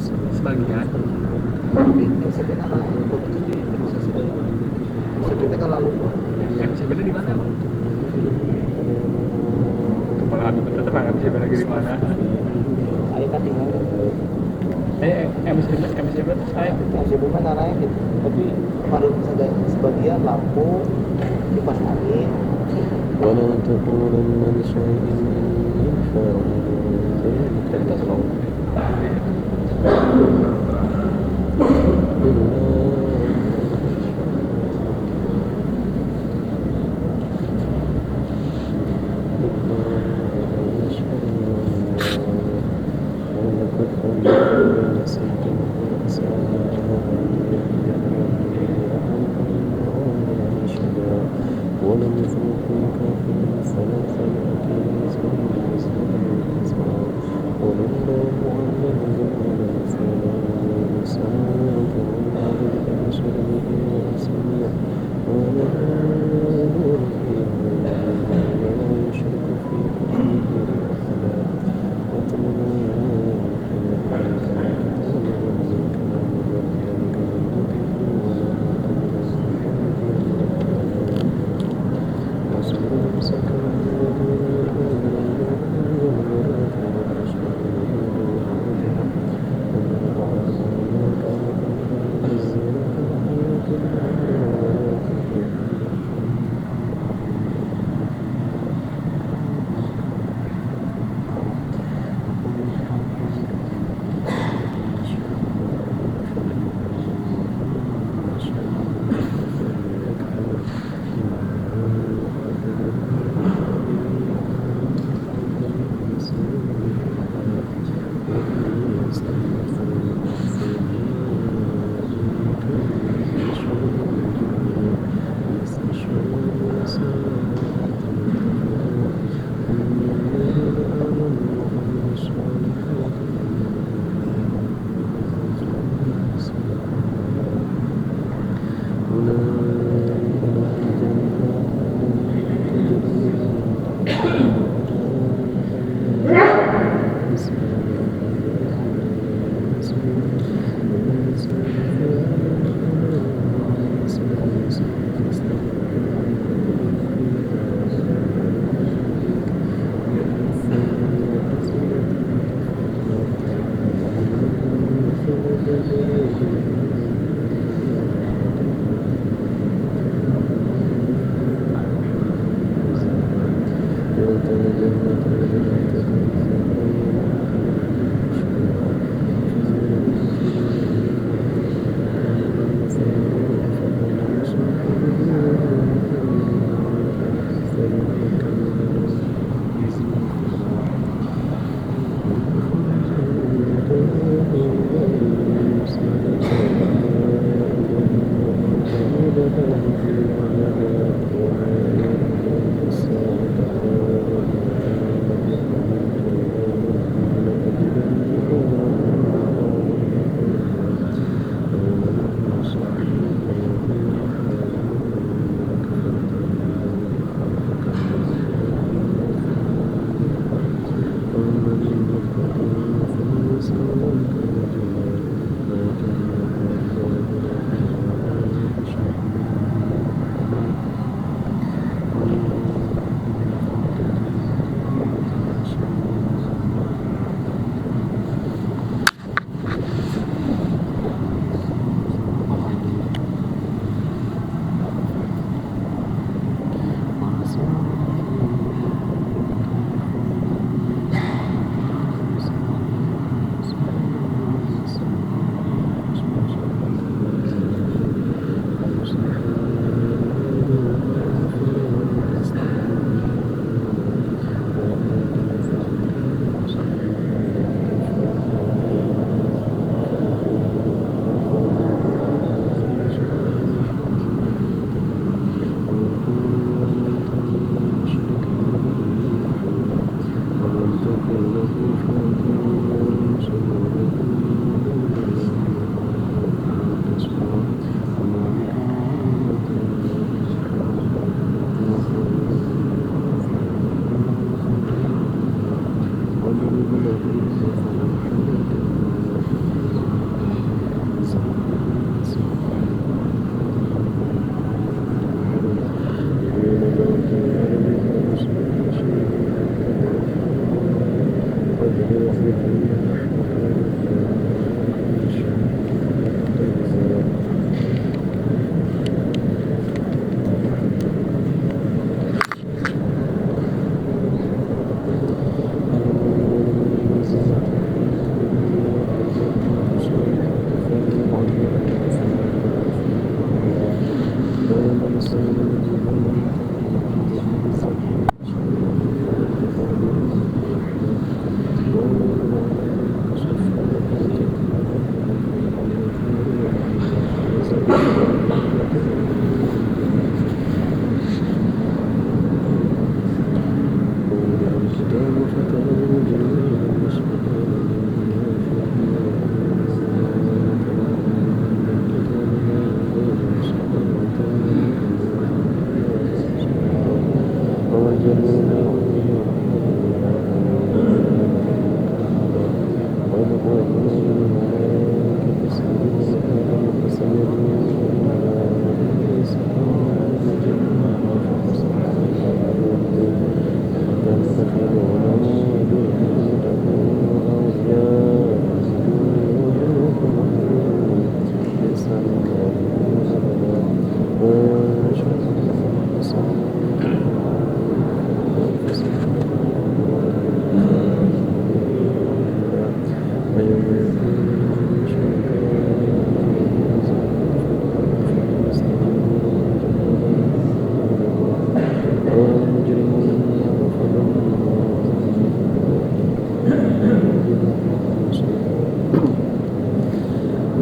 sebagian. MCB apa ikut di proses itu MCB kan lalu MCB di mana? Kepala aku betul terang MCB lagi di mana? saya kan tinggal MCB saya MCB mana arahnya gitu tapi baru saja sebagian lampu kipas angin ولا تقولن لشيء إني فاعل jadi ذلك tahu ولم يفرقوا الكافرين فلا فلأتي بإسماء ولله أعلم بالعلم فلا يسألك عن البشر إلا سميع ولا ولا يشرك في حكمه أحدا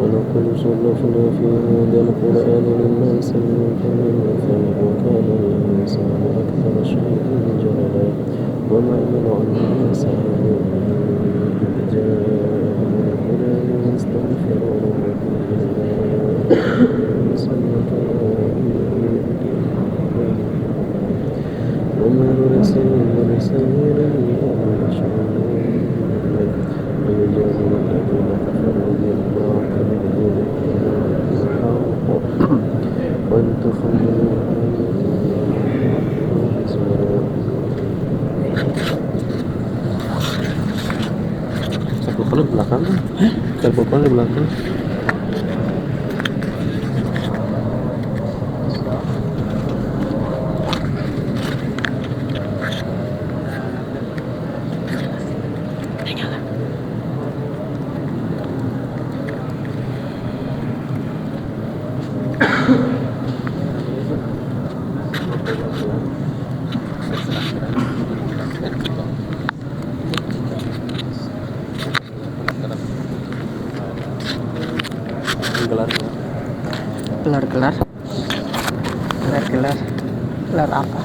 ولقد صرفنا في هذا القرآن للناس من كل مثل وكان الإنسان أكثر شيء جدلا وما منع الناس أن يؤمنوا إذ جاءهم الهدى ليستغفروا ربهم وما نرسل المرسلين إلا بشرا ويجادل الذين كفروا بالباطل الحق واتخذوا Terpukul di belakang kan? Terpukul di belakang. Gelar apa?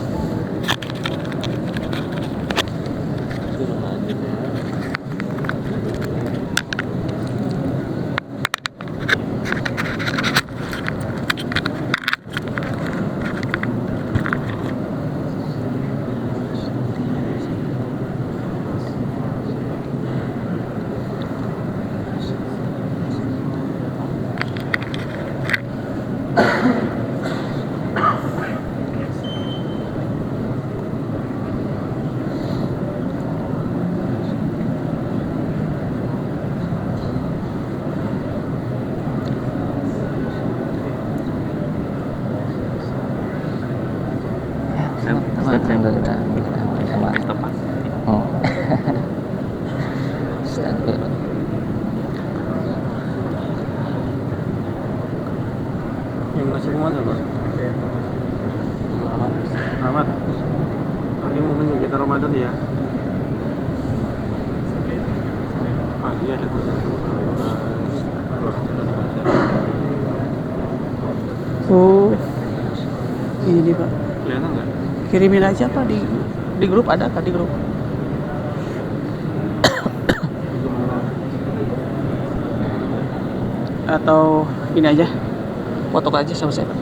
Yang ngasih kemana Pak? Ahmad. Ini momen kita Ramadan ya? Ah iya ada. Oh, ini Pak. Kelihatan nggak? Kirimin aja Pak di grup, ada Kak di grup? Atau ini aja, foto aja sama saya Pak.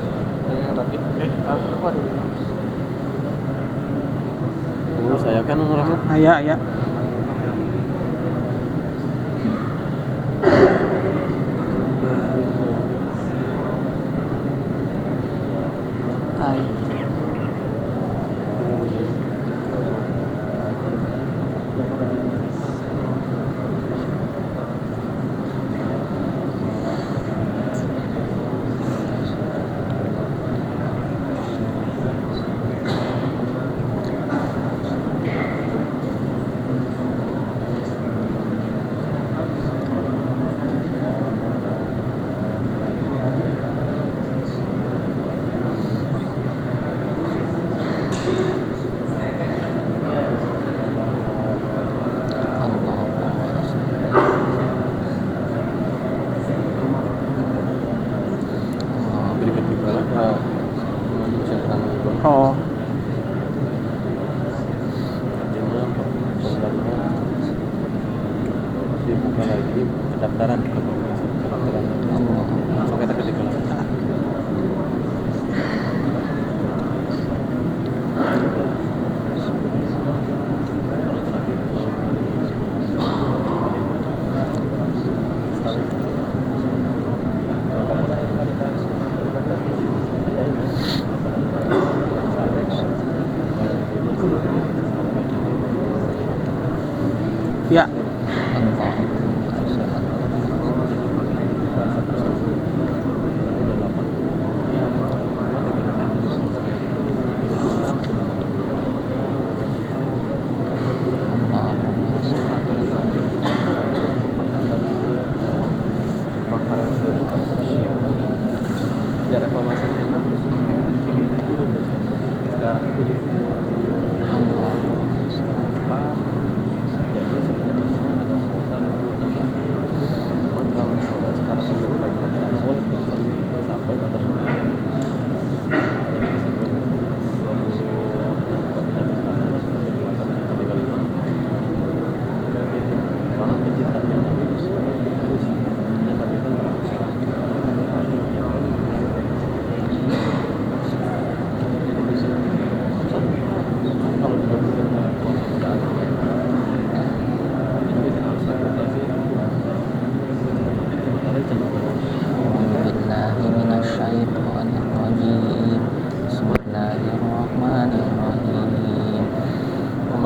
Saya kan ngerasa. Ya. Hai. Oh. Dibuka lagi pendaftaran langsung kita ketik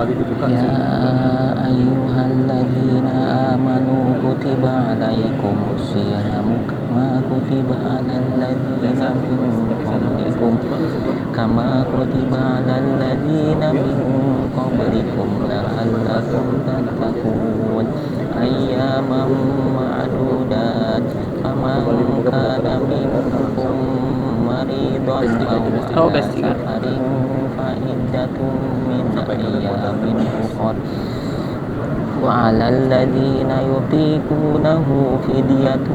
kembali dibuka. يا أيها الذين آمنوا كتب عليكم الصيام كما كتب على الذين من قبلكم لعلكم تتقون أياما معدودات فمن كان منكم مريضا أو على سفر فعدة من أيام أخر وعلى الذين يطيقونه فدية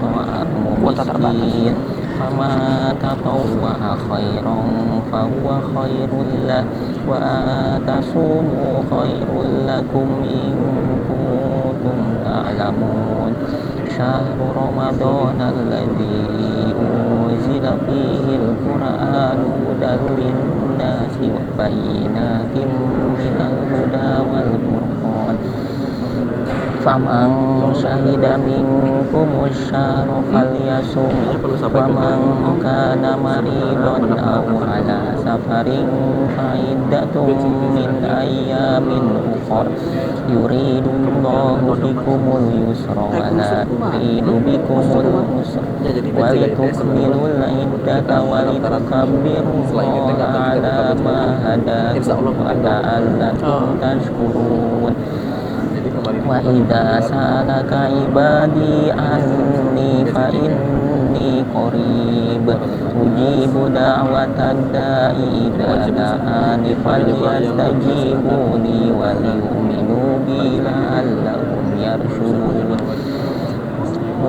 طعام مسكين فما تطوع خيرا فهو خير له وأن تصوموا خير لكم إن كنتم تعلمون شهر رمضان الذي أنزل فيه القرآن هدى للناس وبينات من الهدى والفرقان فمن شهد منكم الشهر فليصم ومن كان مريضا أو على سفر فعدة من أيام أخر يريد الله بكم اليسر ولا يريد بكم العسر ولتكملوا العدة ولتكبروا الله على ما هداكم ولعلكم تشكرون وإذا سألك عبادي عني فإني قريب أجيب دعوة الداع إذا دعان فليستجيبوا لي وليؤمنوا بي لعلهم يرشدون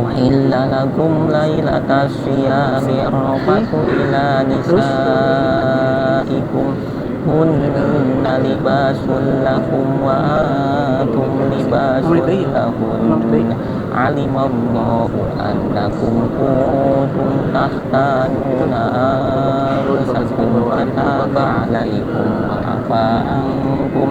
أحل لكم ليلة الصيام الرفث إلى نسائكم هن لباس لكم وأنتم لباس لهن علم الله أنكم كنتم تختانون أنفسكم فتاب عليكم وعفى عنكم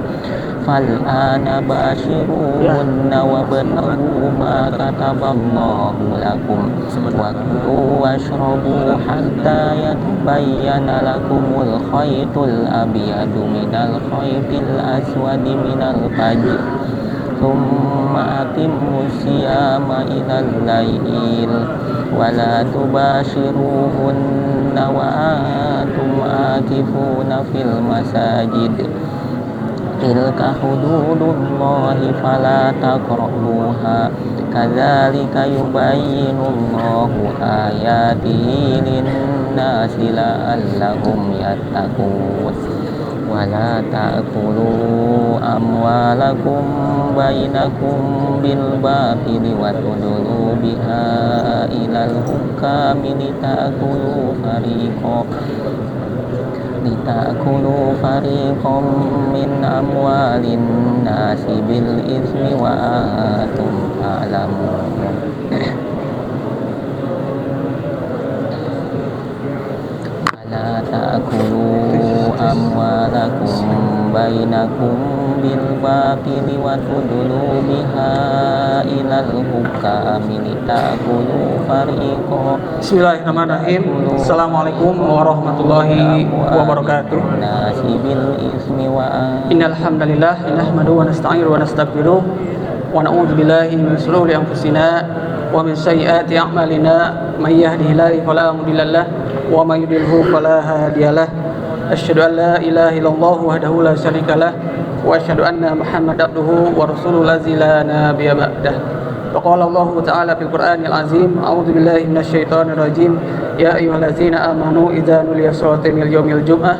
فالآن باشروهن وابتغوا ما كتب الله لكم وكلوا واشربوا حتى يتبين لكم الخيط الأبيض من الخيط الأسود من الفجر ثم أتموا الصيام إلى الليل ولا تباشروهن وأنتم عاكفون في المساجد تلك حدود الله فلا تقربوها كذلك يبين الله آياته للناس لعلهم يتقون ولا تأكلوا أموالكم بينكم بالباطل وتدلوا بها إلى الحكام لتأكلوا فريقا من أموال الناس بالإثم وأنتم تعلمون ولا تأكلوا أموالكم بينكم بالباطل وتدلوا بها إلى الحكام لتأكلوا فريقا Bismillahirrahmanirrahim. Assalamualaikum warahmatullahi wabarakatuh. Innal hamdalillah nahmaduhu wa nasta'inuhu wa nastaghfiruh wa na'udzu billahi min shururi anfusina wa min sayyiati a'malina may yahdihillahu fala mudilla lahu wa may yudlilhu fala hadiyalah. Asyhadu an la ilaha illallah wahdahu la syarika lah wa asyhadu anna Muhammadan abduhu wa rasuluhu la nabiyya ba'dah. Waqala Allah Ta'ala fil Qur'anil Azim, a'udzu billahi minasyaitonir rajim. Ya ayyuhallazina amanu idza nudiya sholati min yaumil jum'ah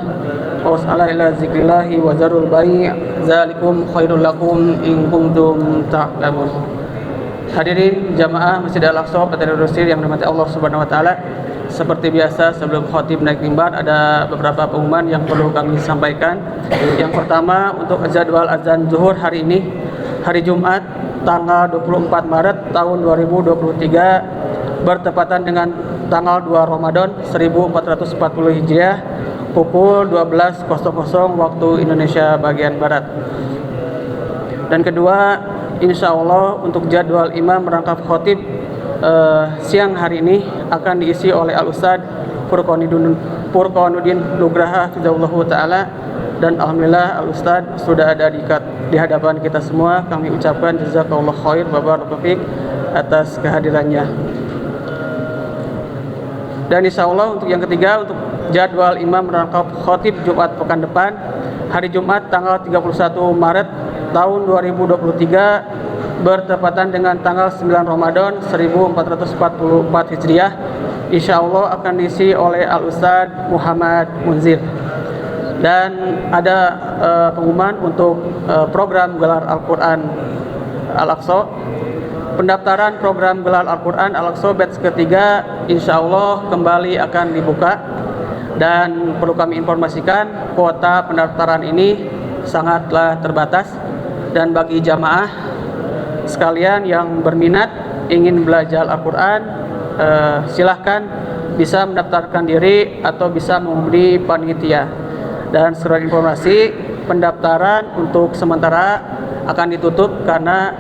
fas'ala ila dzikrillahi wa zarul bai' dzalikum khairul lakum in kuntum ta'lamun. Hadirin jamaah Masjid Al-Aqsa Petani Rusir yang dirahmati Allah Subhanahu wa taala. Seperti biasa sebelum khatib naik mimbar ada beberapa pengumuman yang perlu kami sampaikan. Yang pertama, untuk jadwal azan zuhur hari ini, hari Jumat tanggal 24 Maret tahun 2023 bertepatan dengan tanggal 2 Ramadan 1440 Hijriah pukul 12.00 waktu Indonesia bagian Barat. Dan kedua, insya Allah untuk jadwal imam merangkap khatib siang hari ini akan diisi oleh Al-Ustadz Furqanuddin Nugraha Hafizahullah Ta'ala dan alhamdulillah Al-Ustadz sudah ada di hadapan kita semua. Kami ucapkan jazakallahu khair wa barakallahu fiik atas kehadirannya. Dan insya Allah untuk yang ketiga, untuk jadwal imam dan khotib Jumat pekan depan, hari Jumat tanggal 31 Maret tahun 2023 bertepatan dengan tanggal 9 Ramadan 1444 Hijriah, insya Allah akan diisi oleh Al-Ustadz Muhammad Munzir. Dan ada pengumuman untuk program gelar Al-Quran Al-Aqsa. Pendaftaran program gelar Al-Quran Al-Aqsa batch ketiga insya Allah kembali akan dibuka. Dan perlu kami informasikan, kuota pendaftaran ini sangatlah terbatas. Dan bagi jamaah sekalian yang berminat ingin belajar Al-Quran, silahkan bisa mendaftarkan diri atau bisa menghubungi panitia. Dan surat informasi pendaftaran untuk sementara akan ditutup karena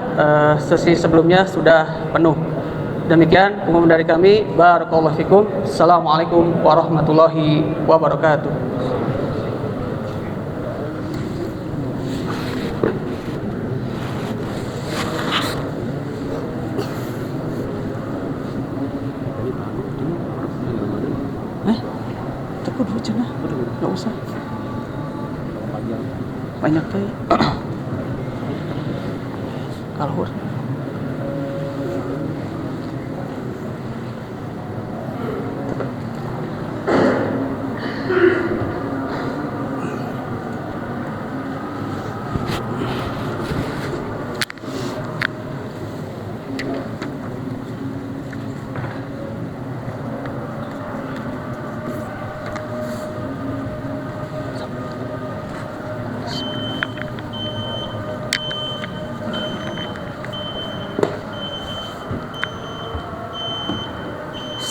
sesi sebelumnya sudah penuh. Demikian pengumuman dari kami. Barakallahu fikum. Assalamualaikum warahmatullahi wabarakatuh. Takut dulu cenah. Enggak usah. Banyak teh. Kalhur.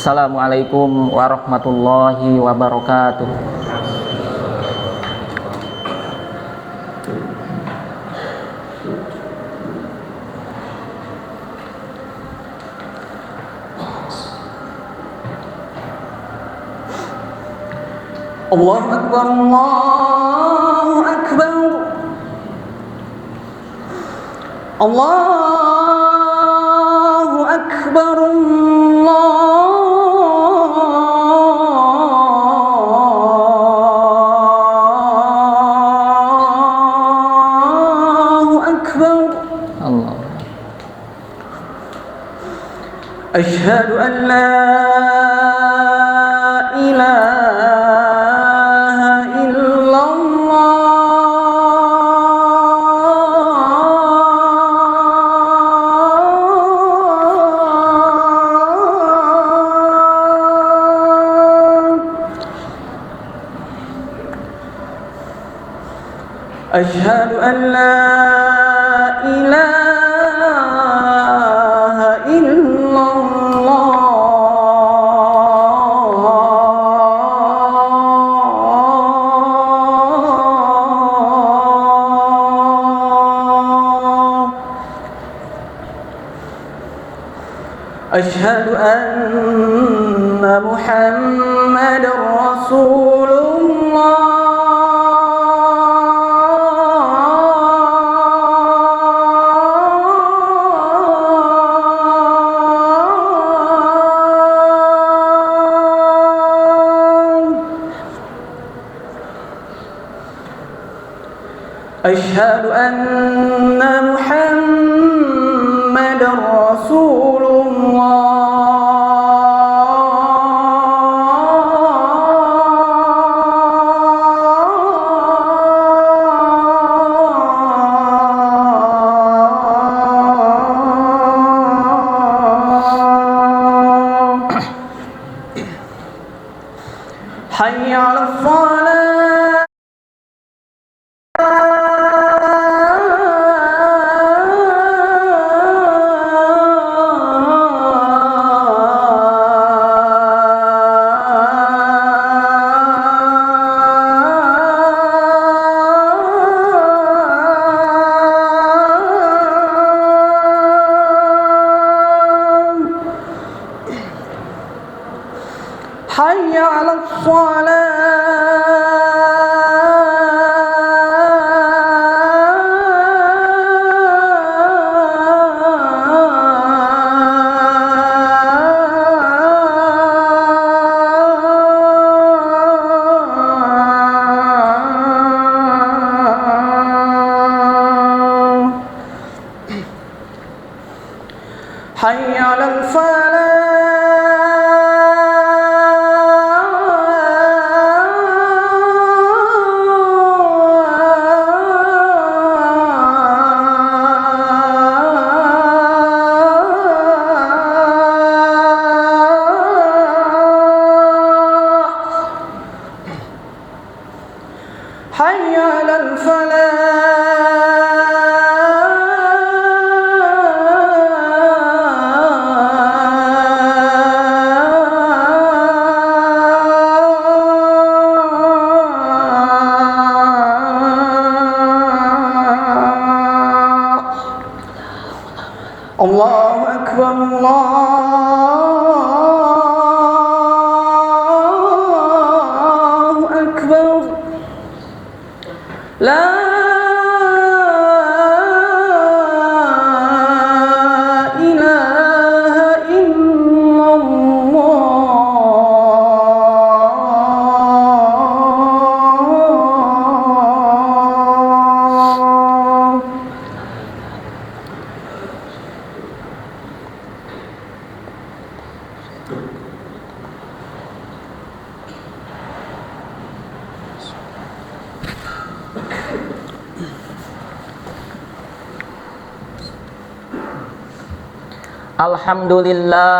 Assalamualaikum warahmatullahi wabarakatuh. Allahu Akbar, Allahu Akbar, Allahu Akbar, Asyhadu an la ilaha illallah. Asyhadu an la ilaha illallah. Asyhadu anna Muhammadar Rasulullah. Asyhadu anna Muhammadar Rasulullah. Hayya 'alas shalah. Hayya 'alas shalah. على الفلاح حي على الفلاح الله أكبر الله أكبر لا إله إلا الله Alhamdulillah.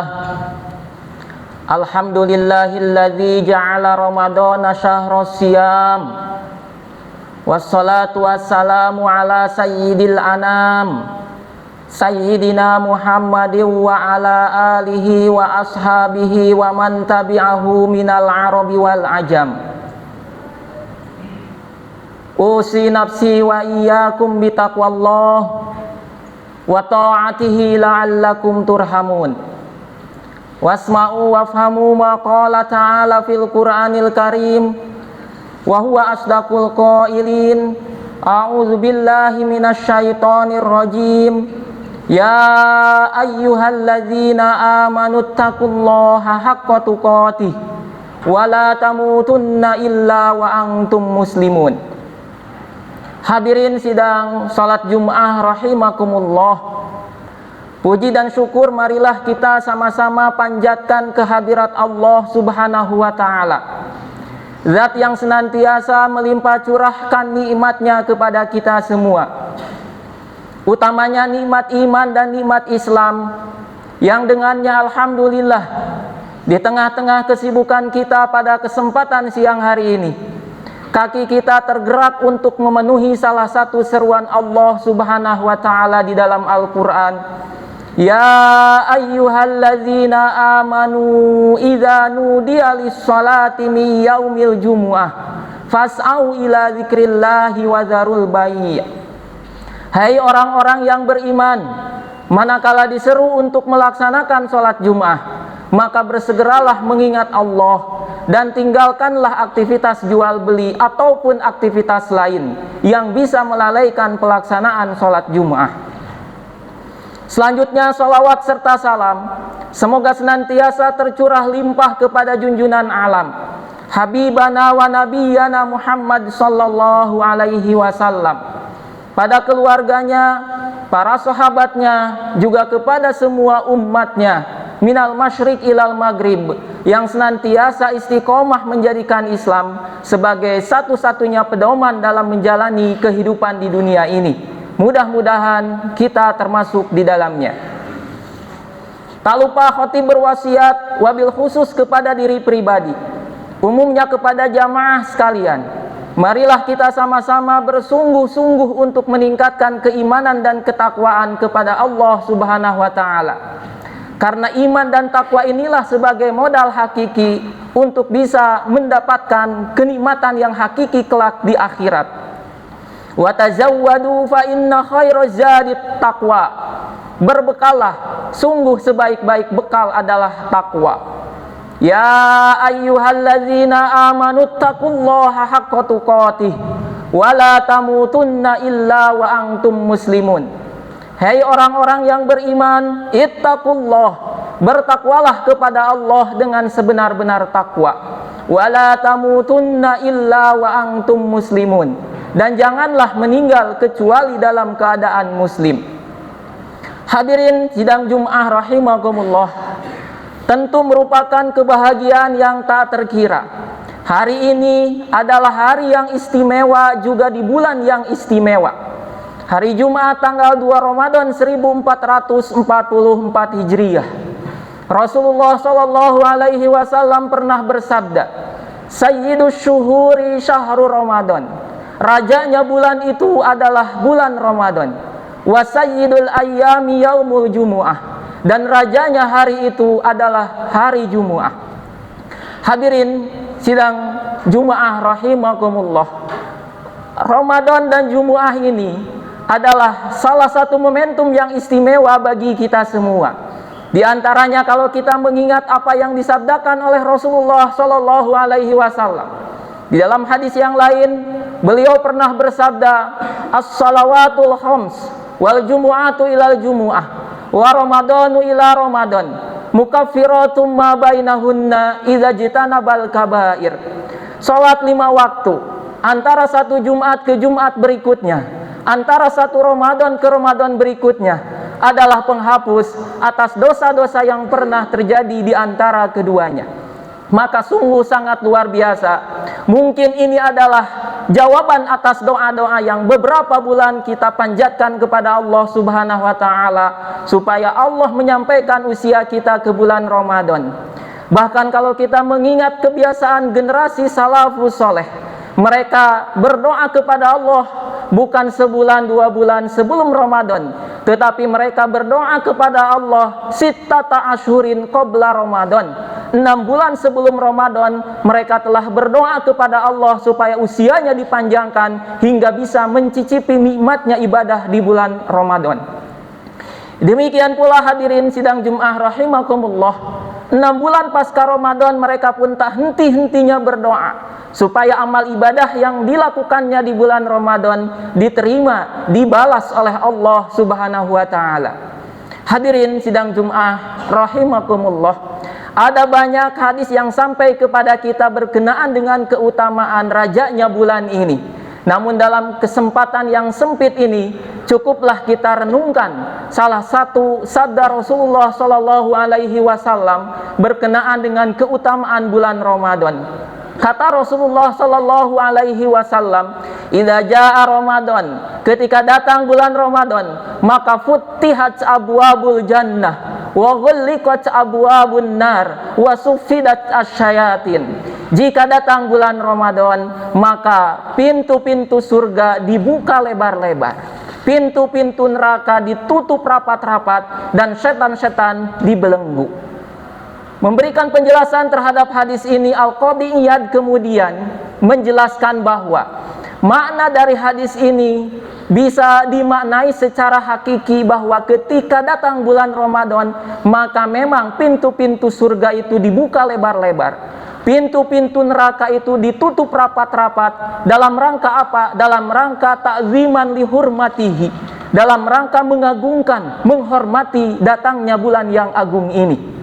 Alhamdulillahilladzi ja'ala Ramadhana syahras siyam. Wassalatu wassalamu ala sayyidil anam Sayyidina Muhammadin wa ala alihi wa ashabihi wa man tabi'ahu minal arabi wal ajam. Usi nafsi wa iyyakum bitaqwallah wa ta'atihi la'allakum turhamun. Wasma'u wafhamu ma qala ta'ala fil Qur'anil Karim wa huwa asdaqul qailin. A'udzu billahi minasy syaithanir rajim. Ya ayyuhalladzina amanu taqullaha haqqa tuqatih wa la tamutunna illa wa antum muslimun. Hadirin sidang salat Jumat rahimakumullah. Puji dan syukur marilah kita sama-sama panjatkan kehadirat Allah Subhanahu wa taala. Zat yang senantiasa melimpah curahkan nikmatnya kepada kita semua. Utamanya nikmat iman dan nikmat Islam yang dengannya alhamdulillah di tengah-tengah kesibukan kita pada kesempatan siang hari ini kaki kita tergerak untuk memenuhi salah satu seruan Allah Subhanahu wa taala di dalam Al-Qur'an. Ya ayyuhalladzina amanu idza nudiya lis-salati min yaumil jumu'ah fas'au ila dzikrillahi wa dzarul bai'. Hai orang-orang yang beriman, manakala diseru untuk melaksanakan sholat Jum'ah, maka bersegeralah mengingat Allah dan tinggalkanlah aktivitas jual beli ataupun aktivitas lain yang bisa melalaikan pelaksanaan sholat Jum'ah. Selanjutnya salawat serta salam semoga senantiasa tercurah limpah kepada junjungan alam Habibana wa Nabiyana Muhammad sallallahu alaihi wasallam, pada keluarganya, para sahabatnya, juga kepada semua umatnya minal masyriq ilal maghrib yang senantiasa istiqomah menjadikan Islam sebagai satu-satunya pedoman dalam menjalani kehidupan di dunia ini. Mudah-mudahan kita termasuk di dalamnya. Tak lupa khatib berwasiat wabil khusus kepada diri pribadi, umumnya kepada jamaah sekalian. Marilah kita sama-sama bersungguh-sungguh untuk meningkatkan keimanan dan ketakwaan kepada Allah Subhanahu wa taala. Karena iman dan takwa inilah sebagai modal hakiki untuk bisa mendapatkan kenikmatan yang hakiki kelak di akhirat. Wa tazawwadu fa inna khairaz zadi taqwa. Berbekallah, sungguh sebaik-baik bekal adalah takwa. Ya ayyuhalladzina amanu taqullaha haqqa tuqatih wa la tamutunna illa wa antum muslimun. Hai orang-orang yang beriman, ittaqullah, bertakwalah kepada Allah dengan sebenar-benar takwa. Wa la tamutunna illa wa antum muslimun, dan janganlah meninggal kecuali dalam keadaan muslim. Hadirin sidang Jum'ah rahimakumullah, tentu merupakan kebahagiaan yang tak terkira. Hari ini adalah hari yang istimewa juga di bulan yang istimewa. Hari Jumat tanggal 2 Ramadan 1444 Hijriah. Rasulullah Shallallahu Alaihi Wasallam pernah bersabda, Sayyidus syuhuri syahrul Ramadan. Rajanya bulan itu adalah bulan Ramadan. Wa sayyidul ayyami yaumul jumu'ah. Dan rajanya hari itu adalah hari Jumu'ah. Hadirin sidang Jumu'ah rahimakumullah, Ramadan dan Jumu'ah ini adalah salah satu momentum yang istimewa bagi kita semua. Di antaranya kalau kita mengingat apa yang disabdakan oleh Rasulullah Shallallahu Alaihi Wasallam. Di dalam hadis yang lain, beliau pernah bersabda, as-salawatul khams wal jumu'atu ilal jumu'ah wa ramadanu ila ramadan mukaffiratun ma bainahunna idza jitanabal kabair. Salat 5 waktu antara satu Jumat ke Jumat berikutnya, antara satu Ramadan ke Ramadan berikutnya adalah penghapus atas dosa-dosa yang pernah terjadi di antara keduanya. Maka sungguh sangat luar biasa. Mungkin ini adalah jawaban atas doa-doa yang beberapa bulan kita panjatkan kepada Allah Subhanahu wa Ta'ala, supaya Allah menyampaikan usia kita ke bulan Ramadan. Bahkan kalau kita mengingat kebiasaan generasi salafus soleh, mereka berdoa kepada Allah bukan sebulan 2 bulan sebelum Ramadan, tetapi mereka berdoa kepada Allah sittata asyhurin qabla Ramadan. 6 bulan sebelum Ramadan mereka telah berdoa kepada Allah supaya usianya dipanjangkan hingga bisa mencicipi nikmatnya ibadah di bulan Ramadan. Demikian pula hadirin sidang Jum'ah rahimakumullah, 6 bulan pasca Ramadan mereka pun tak henti-hentinya berdoa supaya amal ibadah yang dilakukannya di bulan Ramadan diterima, dibalas oleh Allah Subhanahu wa Ta'ala. Hadirin sidang Jum'ah rahimakumullah, ada banyak hadis yang sampai kepada kita berkenaan dengan keutamaan rajanya bulan ini. Namun dalam kesempatan yang sempit ini, cukuplah kita renungkan salah satu sabda Rasulullah Shallallahu Alaihi Wasallam berkenaan dengan keutamaan bulan Ramadan. Kata Rasulullah Shallallahu Alaihi Wasallam, "Idza jaa Ramadan," ketika datang bulan Ramadan, maka futtihat abwabul jannah wa ghulliqat abwabun nar wa suffidat asyayatin. Jika datang bulan Ramadan, maka pintu-pintu surga dibuka lebar-lebar, pintu-pintu neraka ditutup rapat-rapat, dan setan-setan dibelenggu. Memberikan penjelasan terhadap hadis ini, Al-Qadhi Iyad kemudian menjelaskan bahwa makna dari hadis ini bisa dimaknai secara hakiki bahwa ketika datang bulan Ramadan, maka memang pintu-pintu surga itu dibuka lebar-lebar, pintu-pintu neraka itu ditutup rapat-rapat. Dalam rangka apa? Dalam rangka ta'ziman li hurmatihi, dalam rangka mengagungkan, menghormati datangnya bulan yang agung ini.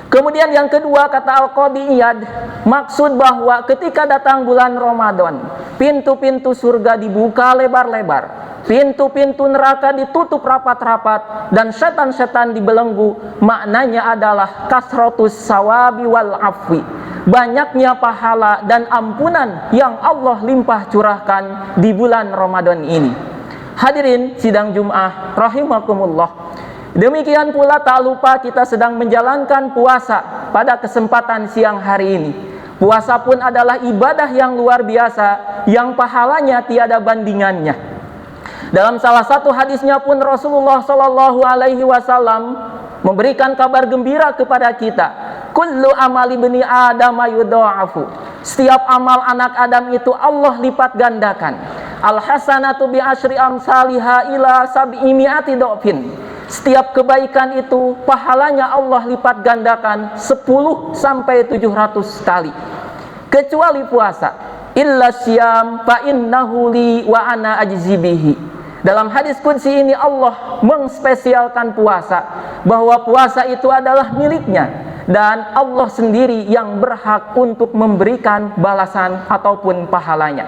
Kemudian yang kedua, kata Al-Qadhi Iyad, maksud bahwa ketika datang bulan Ramadan, pintu-pintu surga dibuka lebar-lebar, pintu-pintu neraka ditutup rapat-rapat, dan setan-setan dibelenggu. Maknanya adalah kasratus sawabi wal afwi, banyaknya pahala dan ampunan yang Allah limpah curahkan di bulan Ramadan ini. Hadirin sidang Jum'ah rahimakumullah, demikian pula tak lupa kita sedang menjalankan puasa pada kesempatan siang hari ini. Puasa pun adalah ibadah yang luar biasa, yang pahalanya tiada bandingannya. Dalam salah satu hadisnya pun Rasulullah Shallallahu Alaihi Wasallam memberikan kabar gembira kepada kita. Kullu amali bani Adam yudha'afu. Setiap amal anak Adam itu Allah lipat gandakan. Al hasanatu bi asyri amsalha ila sab'imi'ati dhafin. Setiap kebaikan itu pahalanya Allah lipat gandakan 10 sampai 700 kali. Kecuali puasa. Illa syam fa innahu li wa ana ajzi bihi. Dalam hadis qudsi ini Allah mengspesialkan puasa, bahwa puasa itu adalah miliknya dan Allah sendiri yang berhak untuk memberikan balasan ataupun pahalanya.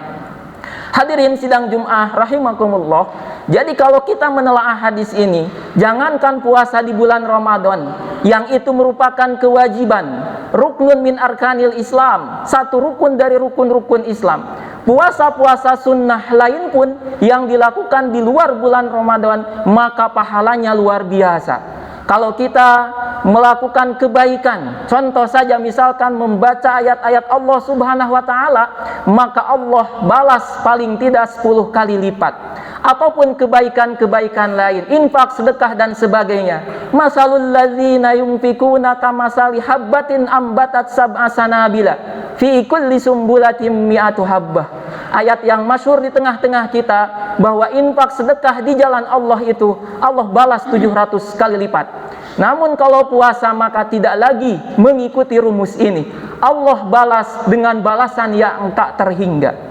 Hadirin sidang Jum'ah rahimakumullah, Jadi kalau kita menelaah hadis ini, jangankan puasa di bulan Ramadan, yang itu merupakan kewajiban, ruknun min arkanil Islam, satu rukun dari rukun-rukun Islam. Puasa-puasa sunnah lain pun yang dilakukan di luar bulan Ramadan, maka pahalanya luar biasa. Kalau kita melakukan kebaikan, contoh saja misalkan membaca ayat-ayat Allah Subhanahu wa taala, maka Allah balas paling tidak 10 kali lipat. Ataupun kebaikan-kebaikan lain, infak, sedekah dan sebagainya. Masalul ladzina yunfikuna kamasali habbatin ambatat sab'a sanabila fi kulli sumbulatin mi'atu habbah. Ayat yang masyhur di tengah-tengah kita, bahwa infak sedekah di jalan Allah itu Allah balas 700 kali lipat. Namun kalau puasa maka tidak lagi mengikuti rumus ini. Allah balas dengan balasan yang tak terhingga.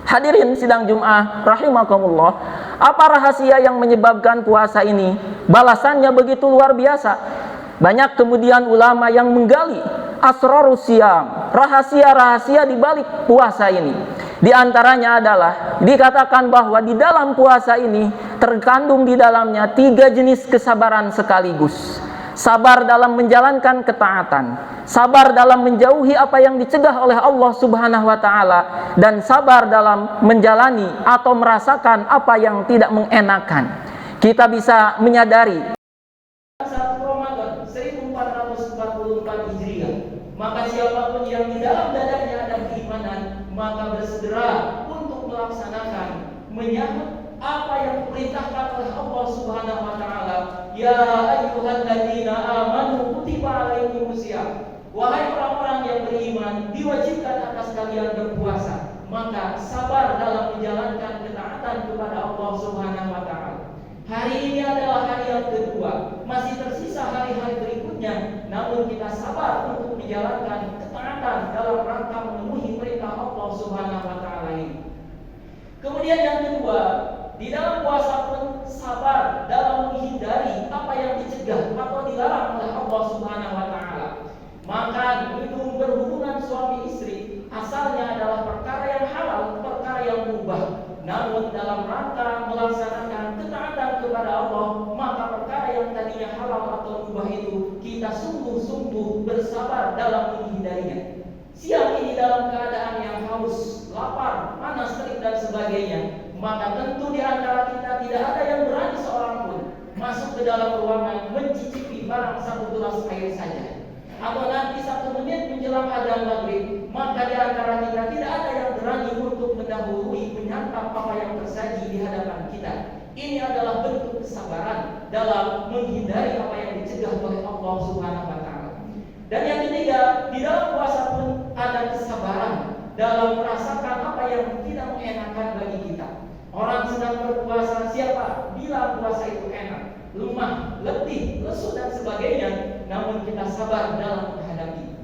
Hadirin sidang Jum'ah rahimakumullah, apa rahasia yang menyebabkan puasa ini balasannya begitu luar biasa? Banyak kemudian ulama yang menggali asrarus siyam, rahasia-rahasia di balik puasa ini. Di antaranya adalah dikatakan bahwa di dalam puasa ini terkandung di dalamnya 3 jenis kesabaran sekaligus. Sabar dalam menjalankan ketaatan, sabar dalam menjauhi apa yang dicegah oleh Allah Subhanahu wa taala, dan sabar dalam menjalani atau merasakan apa yang tidak mengenakan. Kita bisa menyadari 1 Ramadan 1444 Hijriah, maka siapapun yang di dalam dadanya ada keimanan, maka bersegera untuk melaksanakan, menyambut apa yang diperintahkan oleh Allah Subhanahu wa taala. Ya ayyuhalladzina amanu kutiba alaikumusiyam. Wahai orang-orang yang beriman, diwajibkan atas kalian berpuasa. Maka sabar dalam menjalankan ketaatan kepada Allah Subhanahu wa taala. Hari ini adalah hari yang kedua, masih tersisa hari-hari berikutnya, namun kita sabar untuk menjalankan ketaatan dalam rangka memenuhi perintah Allah Subhanahu wa taala ini. Kemudian yang kedua, di dalam puasa pun sabar dalam menghindari apa yang dicegah atau dilarang oleh Allah Subhanahu wa taala. Makan, minum, berhubungan suami istri asalnya adalah perkara yang halal, perkara yang mubah. Namun dalam rangka melaksanakan ketaatan kepada Allah, maka perkara yang tadinya halal atau mubah itu kita sungguh-sungguh bersabar dalam menghindarinya. Siang ini dalam keadaan yang haus, lapar, panas, terik dan sebagainya, maka tentu di antara kita tidak ada yang berani seorang pun masuk ke dalam ruangan mencicipi barang 1 gelas air saja. Atau nanti 1 menit menjelang adzan maghrib, maka di antara kita tidak ada yang berani untuk mendahului menyantap apa yang tersaji di hadapan kita. Ini adalah bentuk kesabaran dalam menghindari apa yang dicegah oleh Allah Subhanahu wa taala. Dan yang ketiga, di dalam puasa pun ada kesabaran dalam merasakan apa yang tidak mengenakan bagi kita. Orang sedang berpuasa, siapa bilang puasa itu enak, lemah, letih, lesu dan sebagainya, namun kita sabar dalam menghadapi.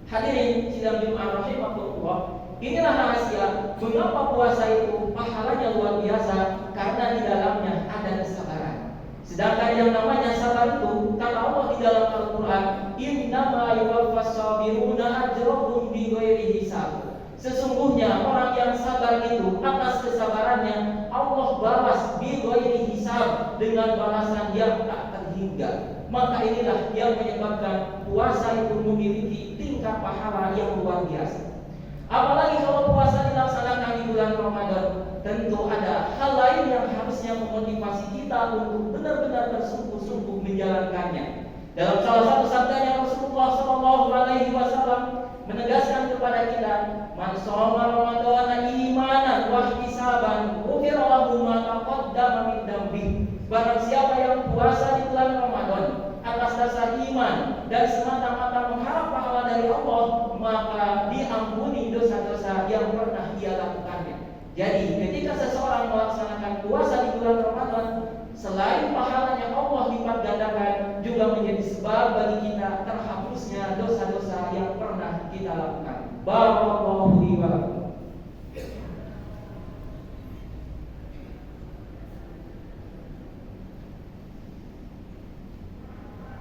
Hadirin sidang Jumat rahimakumullah, inilah rahasia mengapa puasa itu pahalanya luar biasa, karena di dalamnya ada kesabaran. Sedangkan yang namanya sabar itu, kata Allah di dalam Al-Quran, innama yuwaffas sabiruna ajrahum bighairi hisab. Sesungguhnya orang yang sabar itu, atas kesabarannya Allah balas bighairi hisab, dengan balasan yang tak terhingga. Maka inilah yang menyebabkan puasa itu memiliki tingkat pahala yang luar biasa. Apalagi kalau puasa dilaksanakan di bulan Ramadan, tentu ada hal lain yang harusnya memotivasi kita untuk benar-benar bersungguh-sungguh menjalankannya. Dalam salah satu sabdanya Rasulullah SAW menegaskan kepada kita, man shoma ramadhana imanan wa ihtisaban ghufira lahu ma taqaddama min dhanbi. Barang siapa yang puasa di bulan Ramadan atas dasar iman dan semata-mata mengharap pahala dari Allah, maka diampuni dosa-dosa yang pernah dia lakukannya. Jadi ketika seseorang melaksanakan puasa di bulan Ramadan, selain pahalanya Allah lipat gandakan, juga menjadi sebab bagi kita terhapusnya dosa-dosa yang pernah kita lakukan. Barakallahu li wa lakum.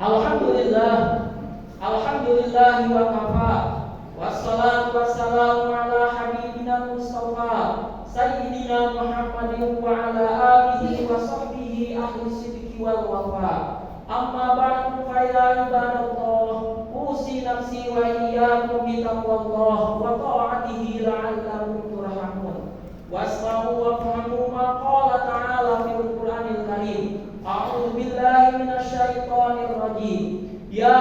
Alhamdulillah wa kafa, wassalatu wassalamu ala habibina Mustafa Sayyidina Muhammadin wa ala alihi وصحبه أهل الصدق والوفاء أما بعد فيا عباد الله أوصي نفسي وإياكم بتقوى الله وطاعته لعلكم ترحمون واسمعوا وافهموا ما قال تعالى في القرآن الكريم أعوذ بالله من الشيطان الرجيم يا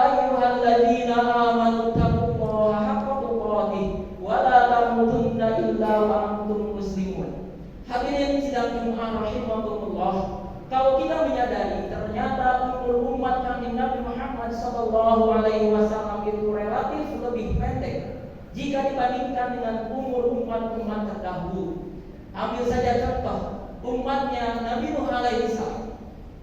أيها الذين آمنوا اتقوا الله حق تقاته ولا تموتن إلا وأنتم مسلمون. Hadirin sidang Jumat rahimakumullah, kalau kita menyadari ternyata umur umat kami Nabi Muhammad SAW itu relatif lebih pendek jika dibandingkan dengan umur umat-umat terdahulu. Ambil saja contoh umatnya Nabi Nuh alaihissalam.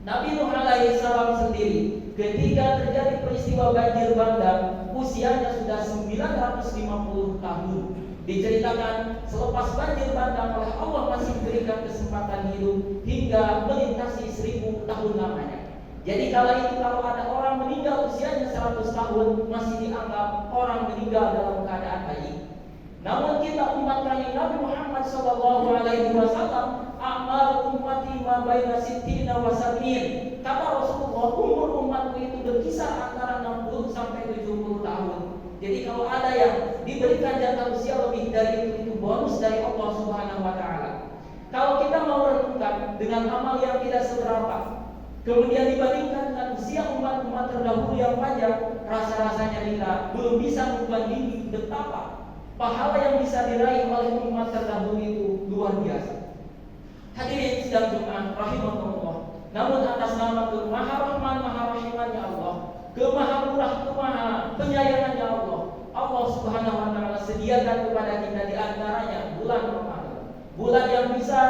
Nabi Nuh alaihissalam sendiri ketika terjadi peristiwa banjir bandang, usianya sudah 950 tahun. Diceritakan selepas banjir bandang oleh Allah masih diberikan kesempatan hidup hingga melintasi 1000 tahun lamanya. Jadi kalau ada orang meninggal usianya 100 tahun masih dianggap orang meninggal dalam keadaan baik. Namun kita umat kami Nabi Muhammad SAW, amal ummati ma baina sittina wa sab'in. Kata Rasulullah, umur umatku itu berkisar antara 60 sampai 70 tahun. Jadi kalau ada yang diberikan jatah usia lebih dari itu bonus dari Allah Subhanahu wa taala. Kalau kita mau renungkan dengan amal yang tidak seberapa, kemudian dibandingkan dengan usia umat-umat terdahulu yang panjang, rasa-rasanya kita belum bisa membandingi betapa pahala yang bisa diraih oleh umat terdahulu itu luar biasa. Hadirin sidang Jumat rahimakumullah. Namun atas nama Maha Rahman Maha Rahimnya Allah, Maha Murah Maha Penyayangannya Allah, Allah Subhanahu wa taala sediakan kepada kita di antaranya bulan Ramadan. Bulan yang bisa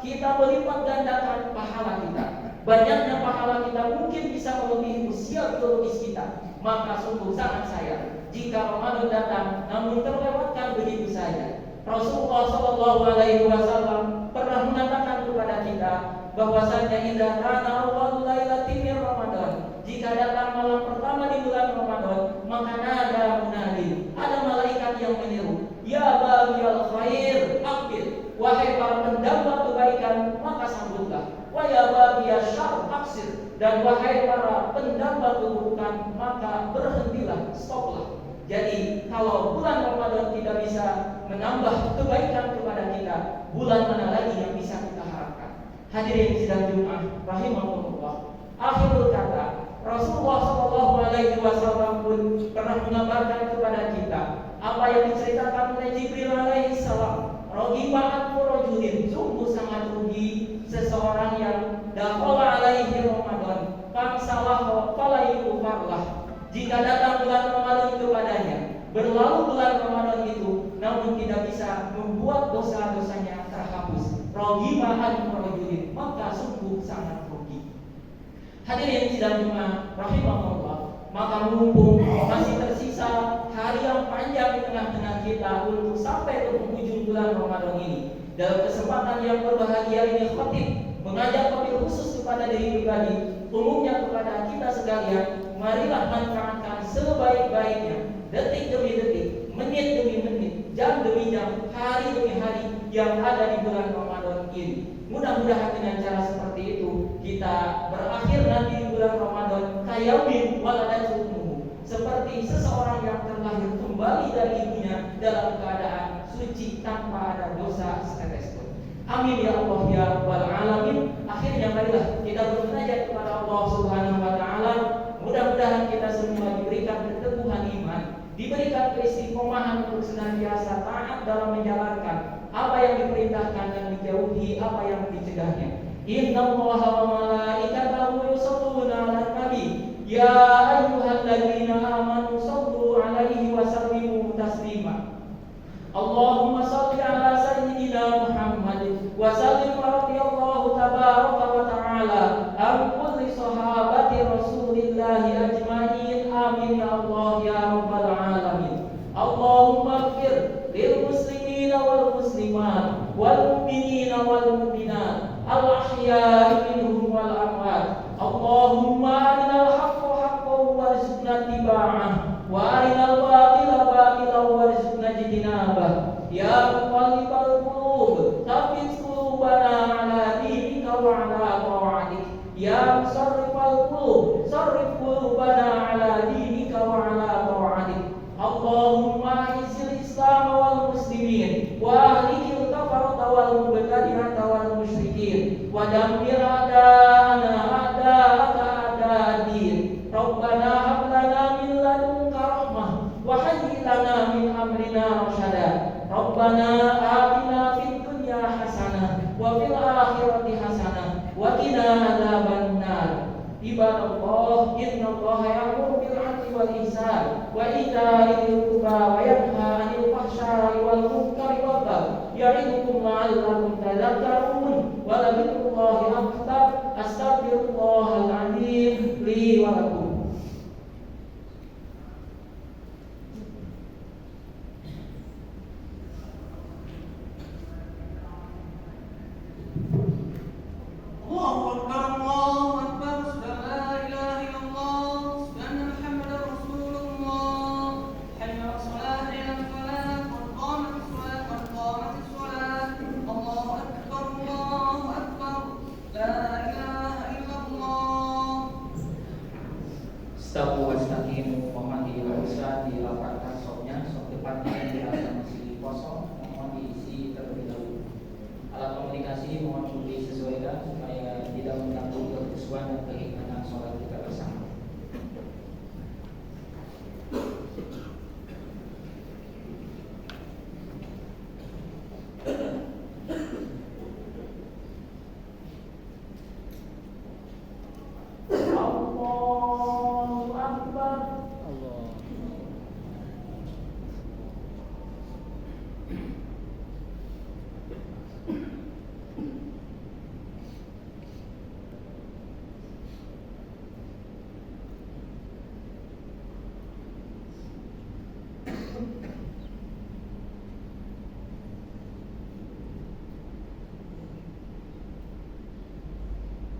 kita melipat gandakan pahala kita. Banyaknya pahala kita mungkin bisa melebihi usia biologis kita. Maka sungguh sangat sayang jika Ramadan datang namun terlewatkan begitu saja. Rasulullah SAW pernah mengatakan kepada kita bahwasanya idza kana awwalul lailatin min Ramadan, jika datang malam pertama di bulan Ramadan, maka ada munadi, ada malaikat yang menyeru, ya baghiyal khair aqbil, wahai para pendamba kebaikan maka sambutlah, wa ya baghiyasy syarr aqsir, dan wahai para pendamba keburukan maka berhentilah, stoplah. Jadi kalau bulan Ramadan tidak bisa menambah kebaikan kepada kita, bulan mana lagi yang bisa kita harapkan? Hadirin sidang Jumat rahimakumullah. Akhirul kata, Rasulullah SAW pun pernah mengabarkan kepada kita apa yang diceritakan oleh Jibril alaihissalam. Rogiman rojulin, sungguh sangat rugi seseorang yang dakhala alaihi Ramadan, fansalah falaihu farlah. Jika datang bulan Ramadan kepadanya, berlalu bulan Ramadan itu, namun tidak bisa membuat dosa-dosanya terhapus. Rogiman rojulin, maka sungguh sangat rugi. Hadirin sidang Jumat rahimahullah, maka mumpung masih tersisa hari yang panjang di tengah-tengah kita untuk sampai ke penghujung bulan Ramadan ini, dalam kesempatan yang berbahagia ini khatib mengajak wabil khusus kepada diri pribadi, umumnya kepada kita sekalian, marilah manfaatkan sebaik-baiknya detik demi detik, menit demi menit, jam demi jam, hari demi hari yang ada di bulan Ramadan ini. Mudah-mudahan dengan cara seperti itu kita berakhir nanti di bulan Ramadan kayamin waladatuhu, seperti seseorang yang terlahir kembali dari ibunya dalam keadaan suci tanpa ada dosa setetes pun. Amin ya Allah ya rabbal alamin. Akhirnya marilah kita bermunajat kepada Allah Subhanahu wa taala. Mudah-mudahan kita semua diberikan keteguhan iman, diberikan keistiqomahan untuk senantiasa taat dalam menjalankan apa yang diperintahkan dan menjauhi apa yang dicegahnya. Innallaha wa malaikatahu yusholluna 'alan nabi ya ayyuhalladzina amanu shallu 'alaihi wa sallimu taslima. Allahumma shalli 'ala sayyidina Muhammad wa sallim radhiyallahu tabaraka wa ta'ala an kulli sahabati Rasulillahi ajma'in. Amin ya Allah ya rabbal alamin. Allahumma ighfir lil muslimina wal muslimat wal mu'minina wal mu'minat al ahya'i minhum wal amwat. Allahumma arinal haqqa haqqan warzuqna ittiba'ah wa arinal batila batilan warzuqna ijtinabah. Ya muqallibal qulub tsabbit qulubana ala dinika وعلى طاعتك يا مصرف القلوب صرف قلوبنا على دينك وعلى طاعتك اللهم أعز الإسلام والمسلمين وأهلك الكفرة والمبتدعة والمشركين ودمر أعداءنا أعداءك أعداء الدين ربنا هب لنا من لدنك رحمة وهيئ لنا من أمرنا رشدا ربنا آتنا في الدنيا حسنة وفي الآخرة حسنة وقنا عذاب النار عباد الله إن الله يأمر بالعدل والإحسان وإيتاء ذي القربى وينهى عن الفحشاء والمنكر والبغي يعظكم لعلكم تذكرون ولذكر الله أكبر أستغفر الله العظيم لي ولكم. Stabu wastaqimu mohon bisa dilapatkan sopnya, sop depannya dirasa masih kosong, mohon diisi terlebih dahulu. Alat komunikasi mohon disesuaikan supaya tidak mengganggu kekhusyuan dan kehikmatan sholat kita bersama.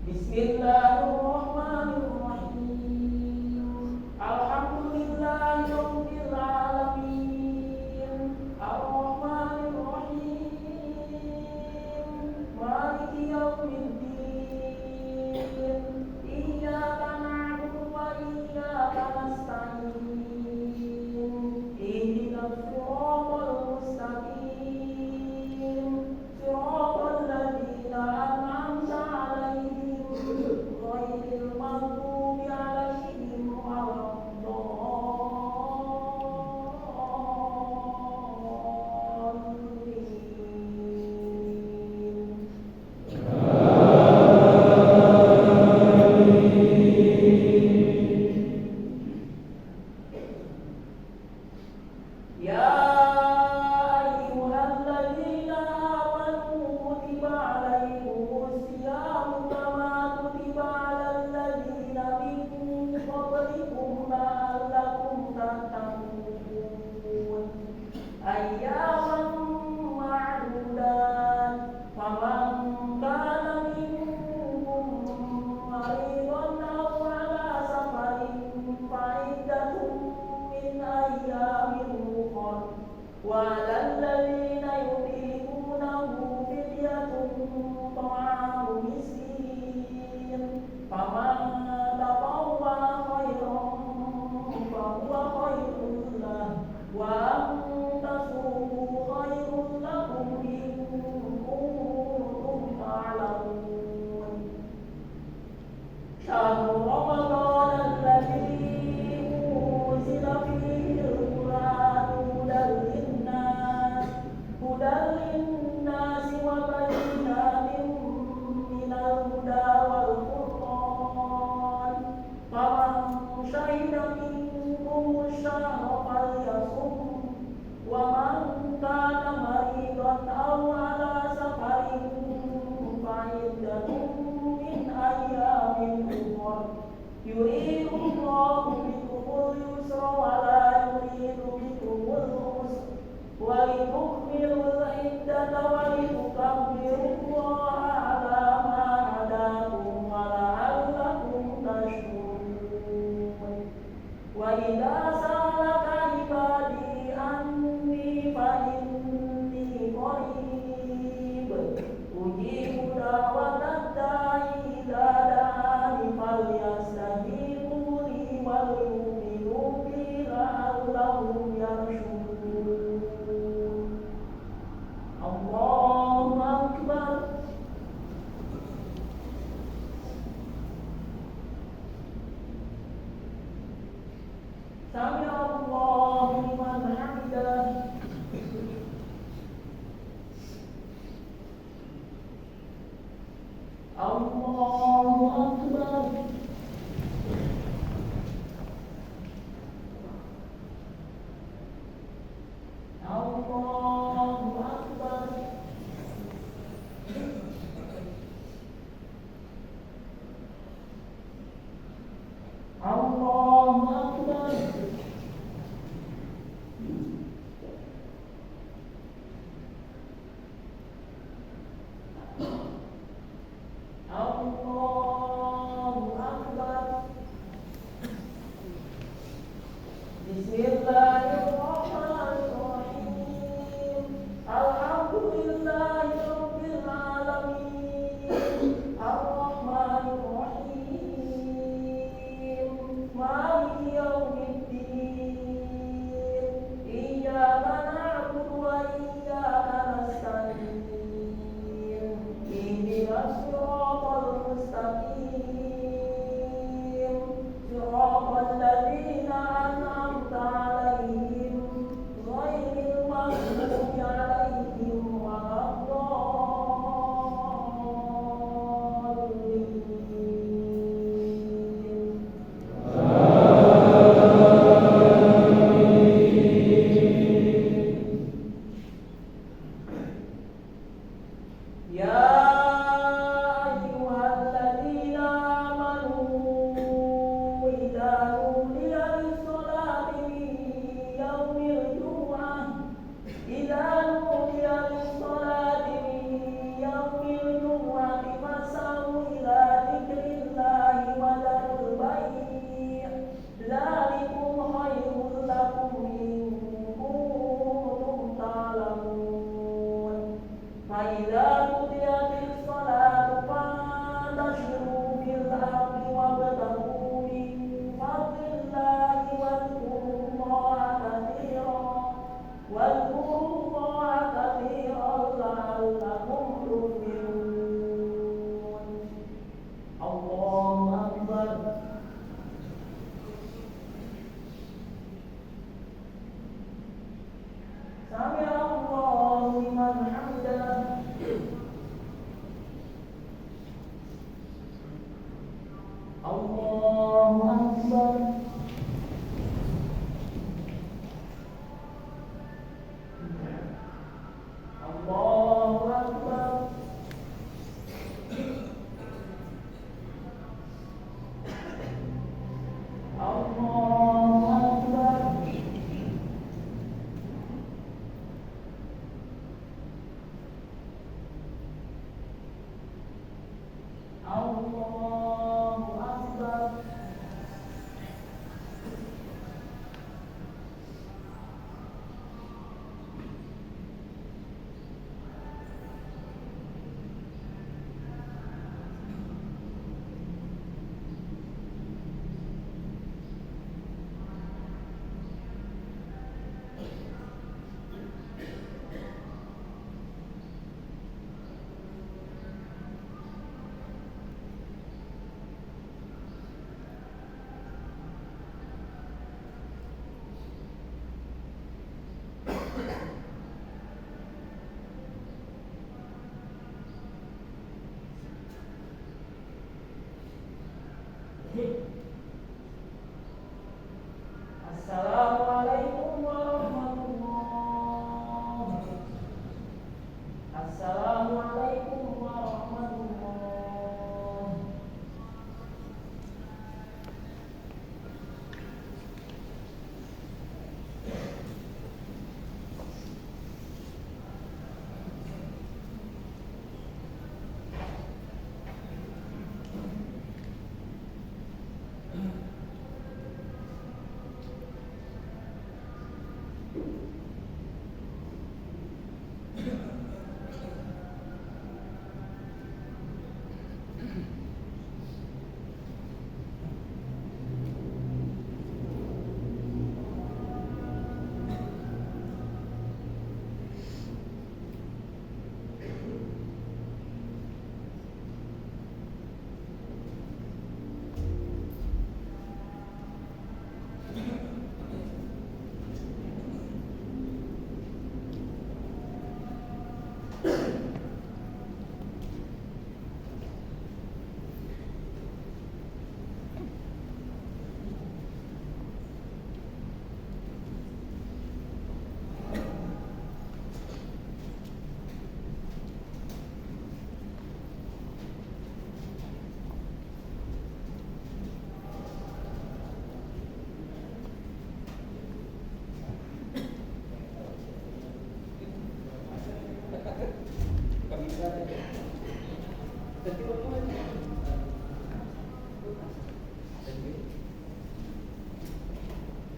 Bismillahirrahmanirrahim. Alhamdulillahirabbil alamin. Arrahmanirrahim. Maliki yaumiddin. Iyyaka na'budu wa iyyaka nasta'in. Ihdinas siratal mustaqim. Siratal ladzina an'amta 'alaihim ghairil maghdubi 'alaihim waladdallin. Ya ayyuhalladzina amanu kutiba 'alaikumus syiyamu kama kutiba 'alal ladzina min qablikum la'allakum tattaqun. Ayyaman ma'dudat faman kana minkum maridan aw 'ala safarin fa'iddatun min ayyamin ukhra wa 'alal ladzina yutiqunahu fidyatun ta'amu miskin faman tatawwa khairan fahuwa khairun lahu wa an tasumu khairun lakum in kuntum ta'lamun. Syahrul Ramadan alladzi unzila fihi al-Qur'an hudan linnas wa bayyinatin minal huda wal furqan. Faman syahida minkum syahra falyasum wa man kana maridan aw 'ala safarin fa'iddatun min ayyamin ukhra. Yuridu Allahu bikumul yusra wa la yuridu bikumul usra wa litukmilul iddata wa litukabbirullaha 'ala ma hadakum wa la'allakum tashkurun. Wa idza sa'alaka ibadi anni fa inni qarib ujibu da'watad Sami Allahu liman hamidah. Allahu Akbar. Allahu Akbar. Allahu Akbar. Allahu Akbar. Bismillahirrahmanirrahim. Alhamdulillahi rabbil alamin. Ar-Rahmanir Rahim. Maliki yaumiddin. Iyyaka na'budu wa iyyaka nasta'in. Ihdinas siratal mustaqim. Siratal ladzina an'amta 'alaihim ghairil maghdubi 'alaihim waladdallin. Ya ayyuhalladzina amanu idza nudiya lis-salati min yaumil jumu'ah fas'au ila dzikrillahi wa dzarul bai' dzalikum khairul lakum in kuntum ta'lamun. Fa idza qudiyatis salatu fantashiru fil ardi wabtaghu min fadlillahi wadhkurullaha katsiran la'allakum tuflihun. Allahu Akbar. Sami Allahu liman hamidah. Allahu Akbar. Allahu Akbar. Allahu Akbar. Allahu Akbar. Assalamualaikum warahmatullahi. Assalamualaikum warahmatullahi.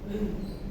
Bismillahirrahmanirrahim.